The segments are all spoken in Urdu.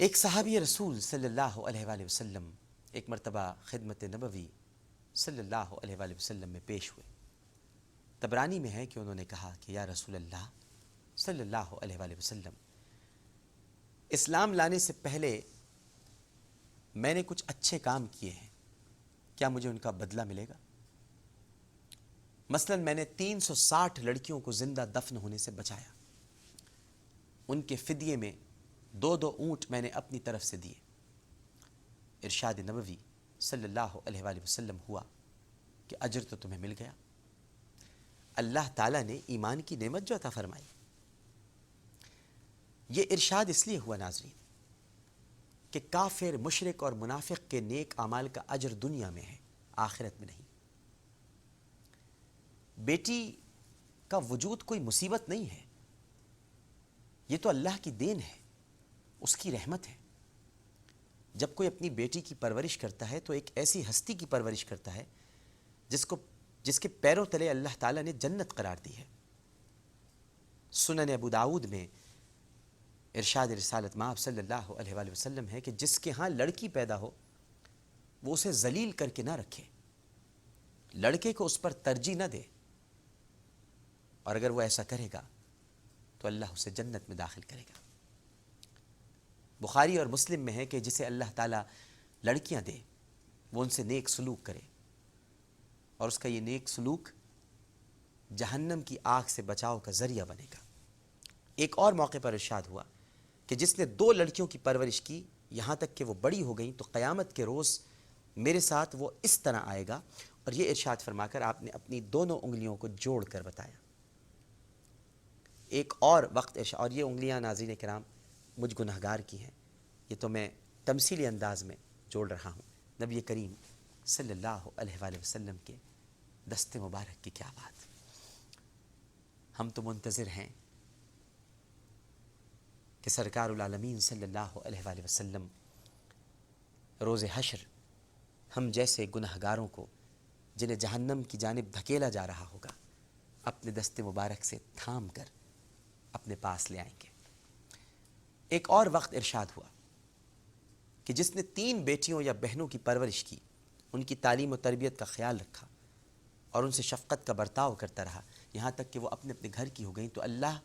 ایک صحابی رسول صلی اللہ علیہ وآلہ وسلم ایک مرتبہ خدمت نبوی صلی اللہ علیہ وآلہ وسلم میں پیش ہوئے۔ طبرانی میں ہے کہ انہوں نے کہا کہ یا رسول اللہ صلی اللہ علیہ وآلہ وسلم، اسلام لانے سے پہلے میں نے کچھ اچھے کام کیے ہیں، کیا مجھے ان کا بدلہ ملے گا؟ مثلا میں نے 360 لڑکیوں کو زندہ دفن ہونے سے بچایا، ان کے فدیے میں 2 اونٹ میں نے اپنی طرف سے دیے۔ ارشاد نبوی صلی اللہ علیہ وآلہ وسلم ہوا کہ اجر تو تمہیں مل گیا۔ اللہ تعالیٰ نے ایمان کی نعمت جو عطا فرمائی، یہ ارشاد اس لیے ہوا ناظرین کہ کافر، مشرک اور منافق کے نیک اعمال کا اجر دنیا میں ہے، آخرت میں نہیں۔ بیٹی کا وجود کوئی مصیبت نہیں ہے، یہ تو اللہ کی دین ہے، اس کی رحمت ہے۔ جب کوئی اپنی بیٹی کی پرورش کرتا ہے تو ایک ایسی ہستی کی پرورش کرتا ہے جس کے پیروں تلے اللہ تعالیٰ نے جنت قرار دی ہے۔ سنن ابو داؤد میں ارشاد رسالت مآب صلی اللہ علیہ وآلہ وسلم ہے کہ جس کے ہاں لڑکی پیدا ہو وہ اسے ذلیل کر کے نہ رکھے، لڑکے کو اس پر ترجیح نہ دے، اور اگر وہ ایسا کرے گا تو اللہ اسے جنت میں داخل کرے گا۔ بخاری اور مسلم میں ہے کہ جسے اللہ تعالیٰ لڑکیاں دے وہ ان سے نیک سلوک کرے، اور اس کا یہ نیک سلوک جہنم کی آگ سے بچاؤ کا ذریعہ بنے گا۔ ایک اور موقع پر ارشاد ہوا کہ جس نے 2 لڑکیوں کی پرورش کی یہاں تک کہ وہ بڑی ہو گئیں تو قیامت کے روز میرے ساتھ وہ اس طرح آئے گا، اور یہ ارشاد فرما کر آپ نے اپنی دونوں انگلیوں کو جوڑ کر بتایا۔ ایک اور وقت اور یہ انگلیاں ناظرین کرام مجھ گنہگار کی ہیں، یہ تو میں تمثیلی انداز میں جوڑ رہا ہوں۔ نبی کریم صلی اللہ علیہ وآلہ وسلم کے دست مبارک کی کیا بات! ہم تو منتظر ہیں کہ سرکار العالمین صلی اللہ علیہ وآلہ وسلم روز حشر ہم جیسے گنہگاروں کو جنہیں جہنم کی جانب دھکیلا جا رہا ہوگا اپنے دست مبارک سے تھام کر اپنے پاس لے آئیں گے۔ ایک اور وقت ارشاد ہوا کہ جس نے 3 بیٹیوں یا بہنوں کی پرورش کی، ان کی تعلیم و تربیت کا خیال رکھا اور ان سے شفقت کا برتاؤ کرتا رہا یہاں تک کہ وہ اپنے اپنے گھر کی ہو گئیں تو اللہ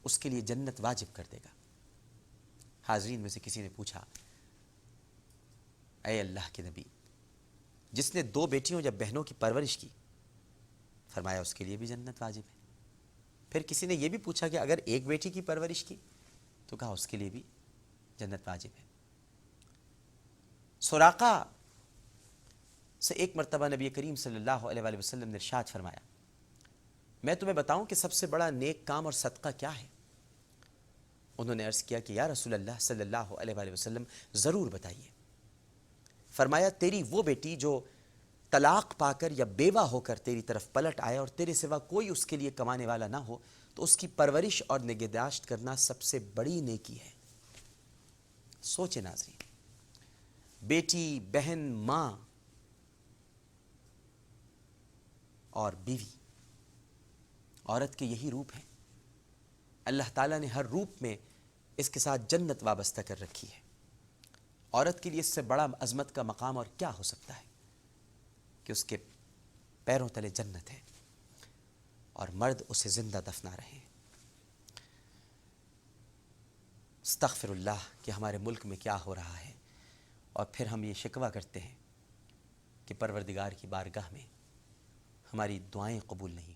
اس کے لیے جنت واجب کر دے گا۔ حاضرین میں سے کسی نے پوچھا، اے اللہ کے نبی، جس نے 2 بیٹیوں یا بہنوں کی پرورش کی، فرمایا اس کے لیے بھی جنت واجب ہے۔ پھر کسی نے یہ بھی پوچھا کہ اگر 1 بیٹی کی پرورش کی، تو کہا اس کے لیے بھی جنت واجب ہے۔ سراقہ سے ایک مرتبہ نبی کریم صلی اللہ علیہ وآلہ وسلم نے ارشاد فرمایا، میں تمہیں بتاؤں کہ سب سے بڑا نیک کام اور صدقہ کیا ہے؟ انہوں نے عرض کیا کہ یا رسول اللہ صلی اللہ علیہ وآلہ وسلم ضرور بتائیے۔ فرمایا تیری وہ بیٹی جو طلاق پا کر یا بیوہ ہو کر تیری طرف پلٹ آئے اور تیرے سوا کوئی اس کے لیے کمانے والا نہ ہو تو اس کی پرورش اور نگہداشت کرنا سب سے بڑی نیکی ہے۔ سوچے ناظرین، بیٹی، بہن، ماں اور بیوی، عورت کے یہی روپ ہیں۔ اللہ تعالیٰ نے ہر روپ میں اس کے ساتھ جنت وابستہ کر رکھی ہے۔ عورت کے لیے اس سے بڑا عظمت کا مقام اور کیا ہو سکتا ہے کہ اس کے پیروں تلے جنت ہے اور مرد اسے زندہ دفنا رہے ہیں۔ استغفر اللہ کہ ہمارے ملک میں کیا ہو رہا ہے، اور پھر ہم یہ شکوہ کرتے ہیں کہ پروردگار کی بارگاہ میں ہماری دعائیں قبول نہیں